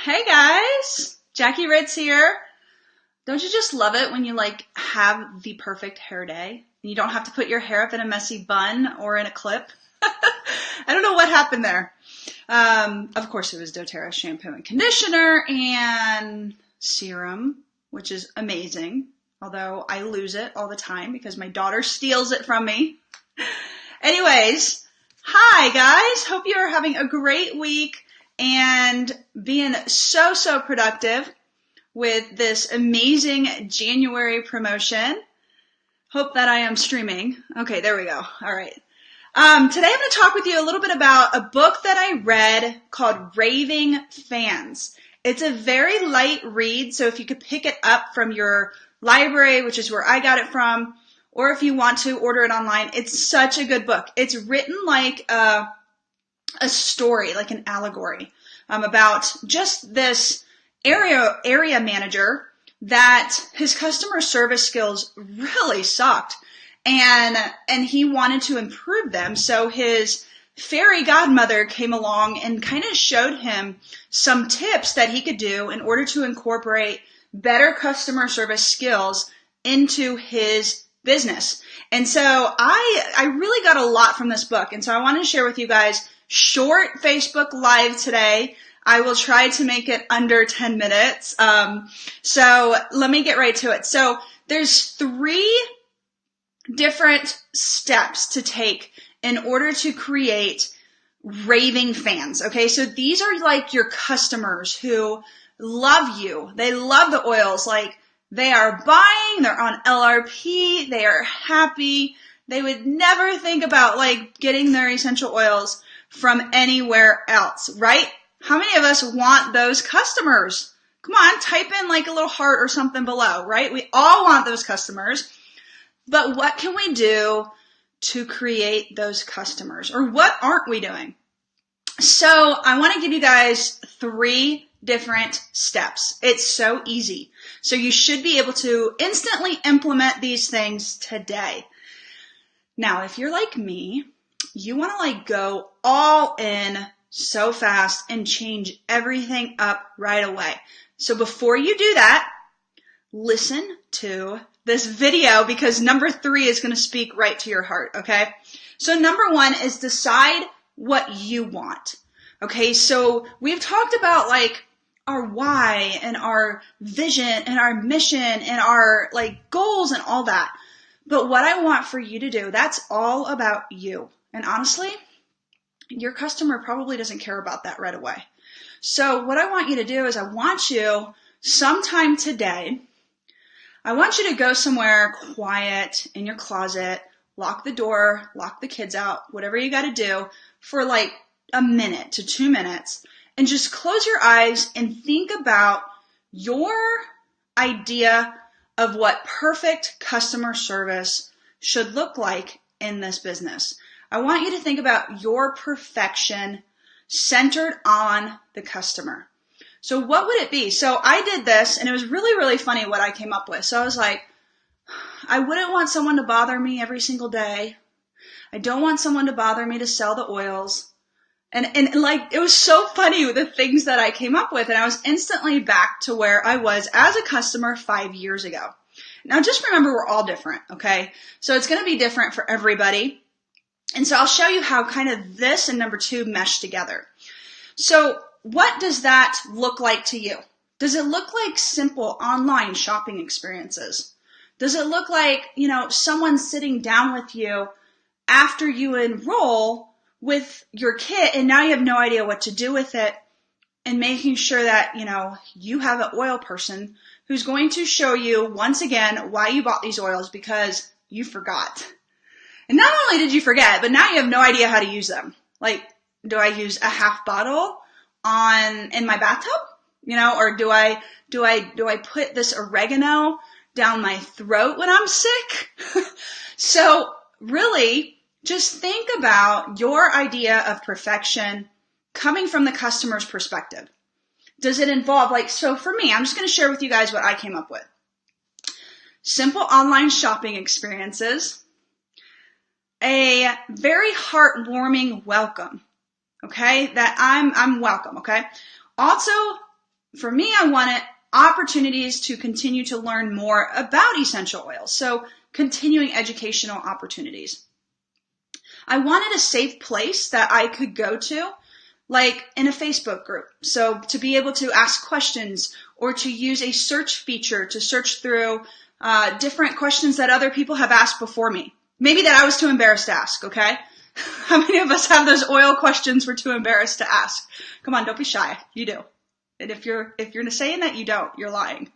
Hey guys, Jackie Ritz here. Don't you just love it when you have the perfect hair day and you don't have to put your hair up in a messy bun or in a clip? I don't know what happened there. Of course it was doTERRA shampoo and conditioner and serum, which is amazing. Although I lose it all the time because my daughter steals it from me. Anyways, hi guys. Hope you are having a great week and being so productive with this amazing January promotion. Hope that I am streaming. Okay, there we go. All right. Today I'm going to talk with you a little bit about a book that I read called Raving Fans. It's a very light read, so if you could pick it up from your library, which is where I got it from, or if you want to order it online, it's such a good book. It's written like a story, like an allegory, about just this area manager that his customer service skills really sucked, and he wanted to improve them. So his fairy godmother came along and kind of showed him some tips that he could do in order to incorporate better customer service skills into his business. And so I really got a lot from this book, and so I wanted to share with you guys. Short Facebook Live today. I will try to make it under 10 minutes. So let me get right to it. So there's 3 different steps to take in order to create raving fans. Okay, so these are like your customers who love you. They love the oils. Like they are buying, they're on LRP, they are happy. They would never think about getting their essential oils from anywhere else, right? How many of us want those customers? Come on, type in a little heart or something below, right? We all want those customers, but what can we do to create those customers? Or what aren't we doing? So I want to give you guys 3 different steps. It's so easy. So you should be able to instantly implement these things today. Now, if you're like me, you want to go all in so fast and change everything up right away. So before you do that, listen to this video because number 3 is going to speak right to your heart, okay? So number 1 is decide what you want. Okay, so we've talked about our why and our vision and our mission and our goals and all that. But what I want for you to do, that's all about you. And honestly, your customer probably doesn't care about that right away. So what I want you to do is I want you sometime today, I want you to go somewhere quiet in your closet, lock the door, lock the kids out, whatever you got to do for a minute to 2 minutes, and just close your eyes and think about your idea of what perfect customer service should look like in this business. I want you to think about your perfection centered on the customer. So what would it be? So I did this and it was really funny what I came up with. So I was like, I wouldn't want someone to bother me every single day. I don't want someone to bother me to sell the oils. And it was so funny with the things that I came up with. And I was instantly back to where I was as a customer 5 years ago. Now just remember, we're all different, okay? So it's going to be different for everybody. And so I'll show you how kind of this and number 2 mesh together. So what does that look like to you? Does it look like simple online shopping experiences? Does it look like, someone sitting down with you after you enroll with your kit and now you have no idea what to do with it, and making sure that, you have an oil person who's going to show you once again why you bought these oils because you forgot. And not only did you forget, but now you have no idea how to use them. Do I use a half bottle in my bathtub? Or do I put this oregano down my throat when I'm sick? So really, just think about your idea of perfection coming from the customer's perspective. Does it involve, so for me, I'm just going to share with you guys what I came up with. Simple online shopping experiences, a very heartwarming welcome, okay? That I'm welcome, okay? Also, for me, I wanted opportunities to continue to learn more about essential oils. So continuing educational opportunities. I wanted a safe place that I could go to, like in a Facebook group. So to be able to ask questions or to use a search feature to search through different questions that other people have asked before me. Maybe that I was too embarrassed to ask, okay? How many of us have those oil questions we're too embarrassed to ask? Come on, don't be shy. You do. And if you're saying that you don't, you're lying.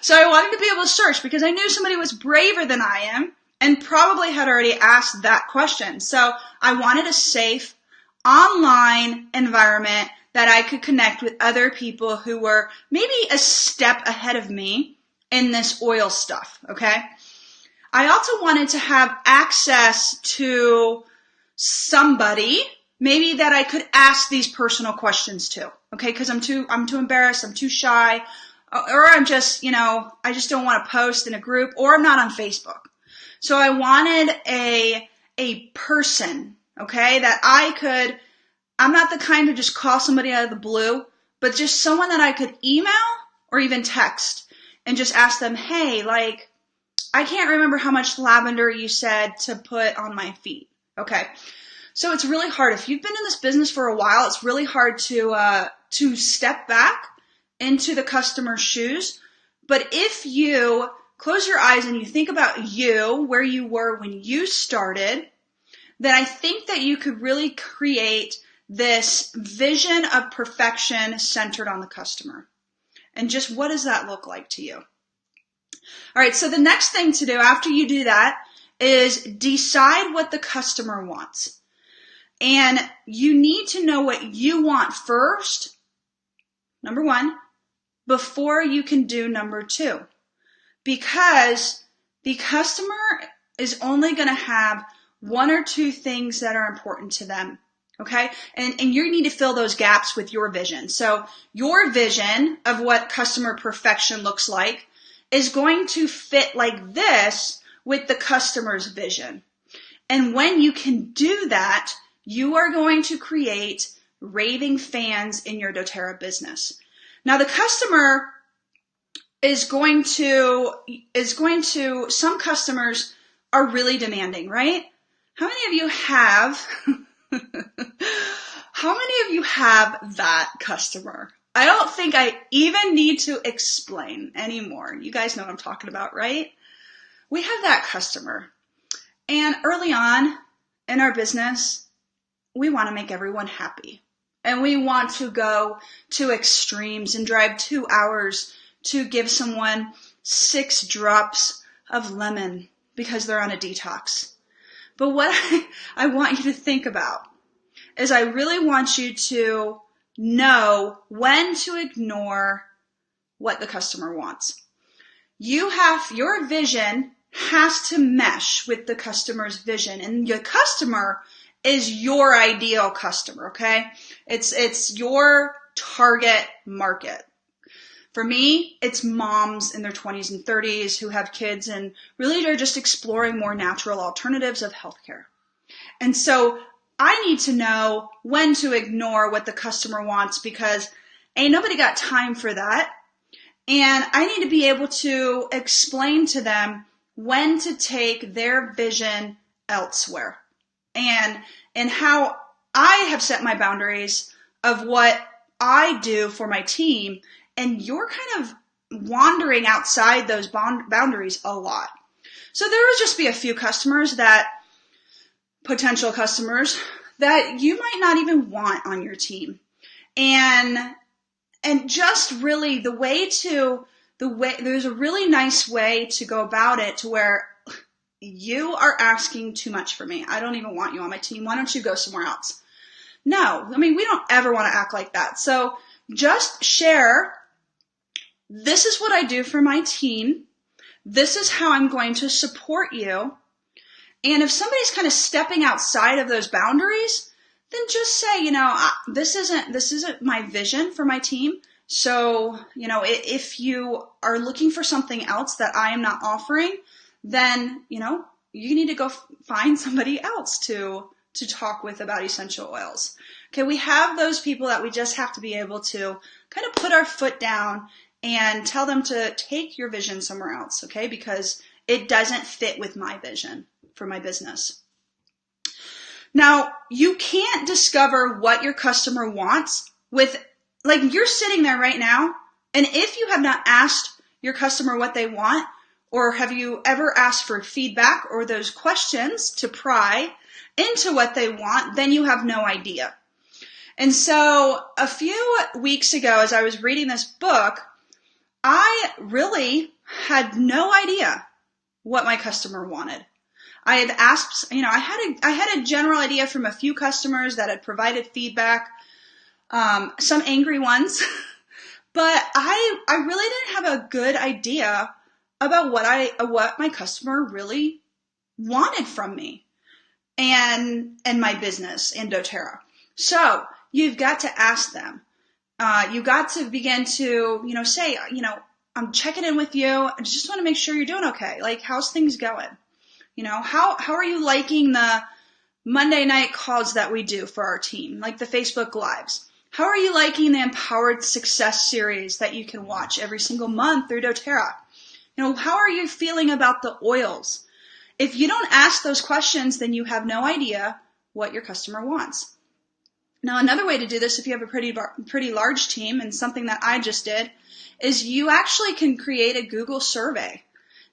So I wanted to be able to search because I knew somebody was braver than I am and probably had already asked that question. So I wanted a safe online environment that I could connect with other people who were maybe a step ahead of me in this oil stuff, okay? I also wanted to have access to somebody maybe that I could ask these personal questions to, okay? Because I'm too embarrassed, I'm too shy, or I'm just, I just don't want to post in a group, or I'm not on Facebook. So I wanted a person, okay, that I'm not the kind to just call somebody out of the blue, but just someone that I could email or even text and just ask them, hey, I can't remember how much lavender you said to put on my feet. Okay. So it's really hard. If you've been in this business for a while, it's really hard to step back into the customer's shoes. But if you close your eyes and you think about you, where you were when you started, then I think that you could really create this vision of perfection centered on the customer. And just what does that look like to you? All right, so the next thing to do after you do that is decide what the customer wants. And you need to know what you want first, number one, before you can do number two. Because the customer is only going to have one or two things that are important to them. Okay. And you need to fill those gaps with your vision. So your vision of what customer perfection looks like is going to fit like this with the customer's vision. And when you can do that, you are going to create raving fans in your doTERRA business. Now the customer some customers are really demanding, right? How many of you have that customer? I don't think I even need to explain anymore. You guys know what I'm talking about, right? We have that customer. And early on in our business, we want to make everyone happy. And we want to go to extremes and drive 2 hours to give someone 6 drops of lemon because they're on a detox. But what I want you to think about is I really want you to know when to ignore what the customer wants. Your vision has to mesh with the customer's vision, and your customer is your ideal customer, okay? It's your target market. For me, it's moms in their 20s and 30s who have kids and really are just exploring more natural alternatives of healthcare. And so I need to know when to ignore what the customer wants because ain't nobody got time for that. And I need to be able to explain to them when to take their vision elsewhere and how I have set my boundaries of what I do for my team. And you're kind of wandering outside those boundaries a lot. So there will just be a few potential customers that you might not even want on your team. And just really there's a really nice way to go about it to where you are asking too much for me. I don't even want you on my team. Why don't you go somewhere else? No, we don't ever want to act like that. So just share, this is what I do for my team. This is how I'm going to support you. And if somebody's kind of stepping outside of those boundaries, then just say, this isn't my vision for my team. So, if you are looking for something else that I am not offering, then, you need to go find somebody else to talk with about essential oils. Okay, we have those people that we just have to be able to kind of put our foot down and tell them to take your vision somewhere else, okay? Because it doesn't fit with my vision for my business. Now, you can't discover what your customer wants with, like, you're sitting there right now, and if you have not asked your customer what they want, or have you ever asked for feedback or those questions to pry into what they want, then you have no idea. And so a few weeks ago, as I was reading this book, I really had no idea what my customer wanted. I had asked, I had a general idea from a few customers that had provided feedback, some angry ones, but I really didn't have a good idea about what my customer really wanted from me and my business and doTERRA. So you've got to ask them. You got to begin to, say, I'm checking in with you. I just want to make sure you're doing okay. Like, how's things going? How are you liking the Monday night calls that we do for our team, like the Facebook Lives? How are you liking the Empowered Success series that you can watch every single month through doTERRA? How are you feeling about the oils? If you don't ask those questions, then you have no idea what your customer wants. Now, another way to do this, if you have a pretty large team, and something that I just did, is you actually can create a Google survey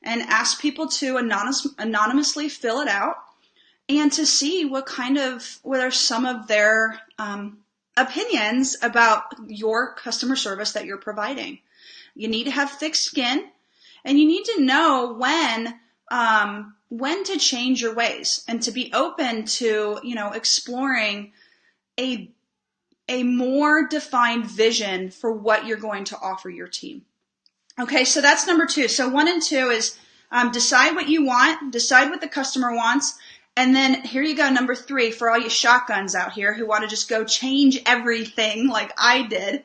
and ask people to anonymously fill it out and to see what are some of their opinions about your customer service that you're providing. You need to have thick skin, and you need to know when to change your ways and to be open to, exploring a more defined vision for what you're going to offer your team. Okay, so that's number 2. So 1 and 2 is decide what you want, decide what the customer wants, and then here you go, number 3, for all you shotguns out here who want to just go change everything like I did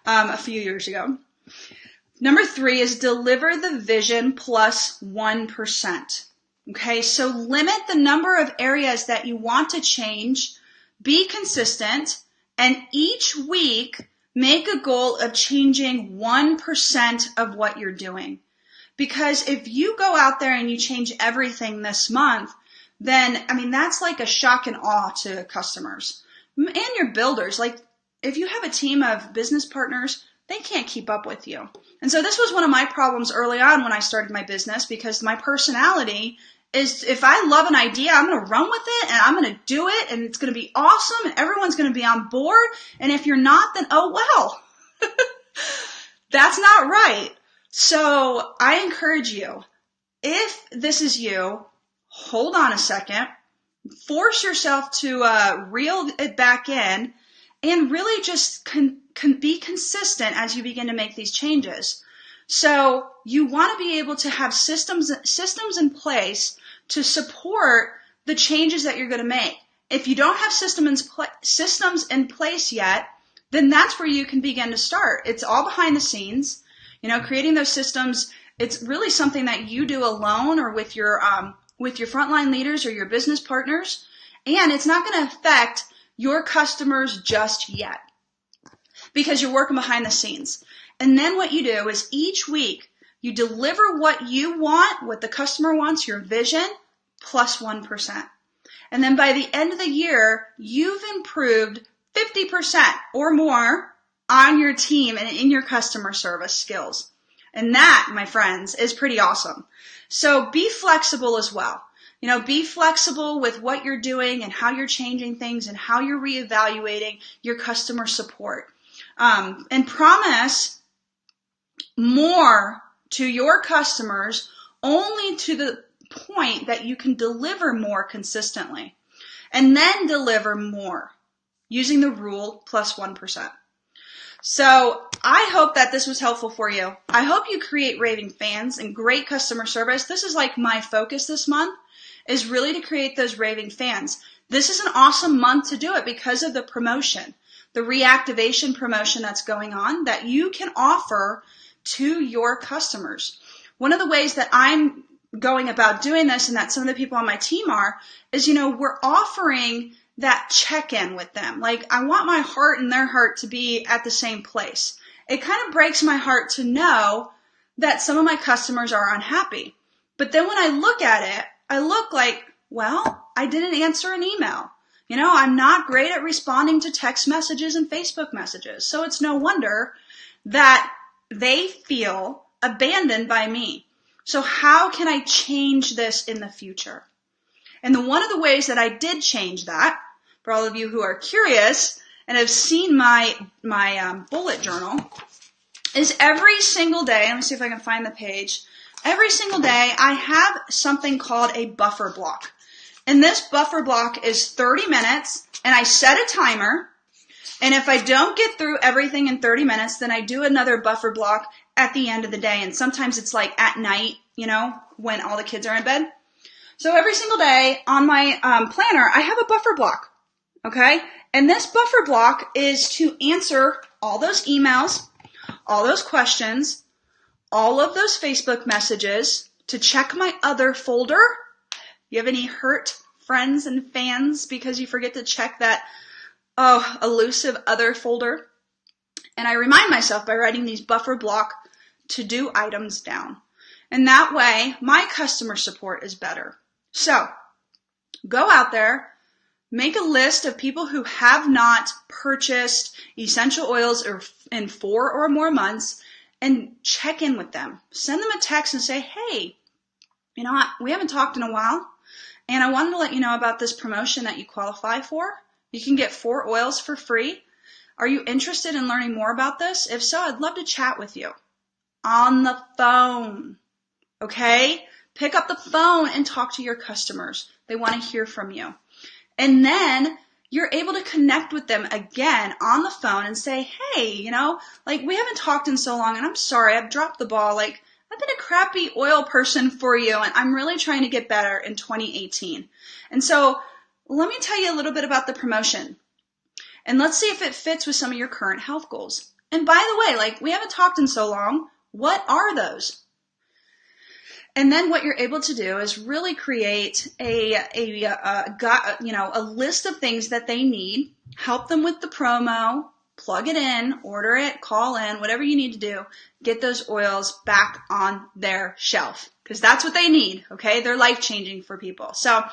a few years ago. Number 3 is deliver the vision plus 1%. Okay, so limit the number of areas that you want to change, be consistent, and each week make a goal of changing 1% of what you're doing. Because if you go out there and you change everything this month, then, that's like a shock and awe to customers and your builders. Like, if you have a team of business partners, they can't keep up with you. And so this was one of my problems early on when I started my business, because my personality is, if I love an idea, I'm going to run with it and I'm going to do it and it's going to be awesome and everyone's going to be on board. And if you're not, then oh well. That's not right. So I encourage you, if this is you, hold on a second, force yourself to reel it back in and really just be consistent as you begin to make these changes. So you want to be able to have systems in place to support the changes that you're going to make. If you don't have systems in place yet, then that's where you can begin to start. It's all behind the scenes. Creating those systems, it's really something that you do alone or with your frontline leaders or your business partners, and it's not going to affect your customers just yet because you're working behind the scenes. And then what you do is each week you deliver what you want, what the customer wants, your vision, plus 1%. And then by the end of the year, you've improved 50% or more on your team and in your customer service skills. And that, my friends, is pretty awesome. So be flexible as well. Be flexible with what you're doing and how you're changing things and how you're reevaluating your customer support. And promise more to your customers only to the point that you can deliver more consistently. And then deliver more using the rule plus 1%. So I hope that this was helpful for you. I hope you create raving fans and great customer service. This is like my focus this month, is really to create those raving fans. This is an awesome month to do it because of the promotion, the reactivation promotion that's going on that you can offer to your customers. One of the ways that I'm going about doing this, and that some of the people on my team are, is, we're offering that check-in with them. Like, I want my heart and their heart to be at the same place. It kind of breaks my heart to know that some of my customers are unhappy. But then when I look at it, I look like, well, I didn't answer an email. You know, I'm not great at responding to text messages and Facebook messages. So it's no wonder that they feel abandoned by me. So how can I change this in the future? And one of the ways that I did change that, for all of you who are curious and have seen my bullet journal, is every single day, let me see if I can find the page, every single day I have something called a buffer block. And this buffer block is 30 minutes, and I set a timer, and if I don't get through everything in 30 minutes, then I do another buffer block at the end of the day, and sometimes it's like at night, you know, when all the kids are in bed. So every single day on my planner, I have a buffer block, okay? And this buffer block is to answer all those emails, all those questions, all of those Facebook messages, to check my other folder. You have any hurt friends and fans because you forget to check that, elusive other folder? And I remind myself by writing these buffer block to-do items down. And that way, my customer support is better. So, go out there, make a list of people who have not purchased essential oils in 4 or more months, and check in with them. Send them a text and say, hey, you know what, we haven't talked in a while, and I wanted to let you know about this promotion that you qualify for. You can get 4 oils for free. Are you interested in learning more about this? If so, I'd love to chat with you. On the phone, okay? Pick up the phone and talk to your customers. They want to hear from you. And then you're able to connect with them again on the phone and say, hey, you know, like, we haven't talked in so long, and I'm sorry, I've dropped the ball. Like, I've been a crappy oil person for you, and I'm really trying to get better in 2018. And so let me tell you a little bit about the promotion. And let's see if it fits with some of your current health goals. And by the way, like, we haven't talked in so long. What are those? And then what you're able to do is really create a list of things that they need, help them with the promo, plug it in, order it, call in, whatever you need to do, get those oils back on their shelf, because that's what they need, okay? They're life-changing for people. So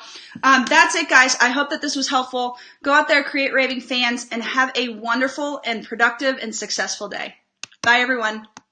that's it, guys. I hope that this was helpful. Go out there, create raving fans, and have a wonderful and productive and successful day. Bye, everyone.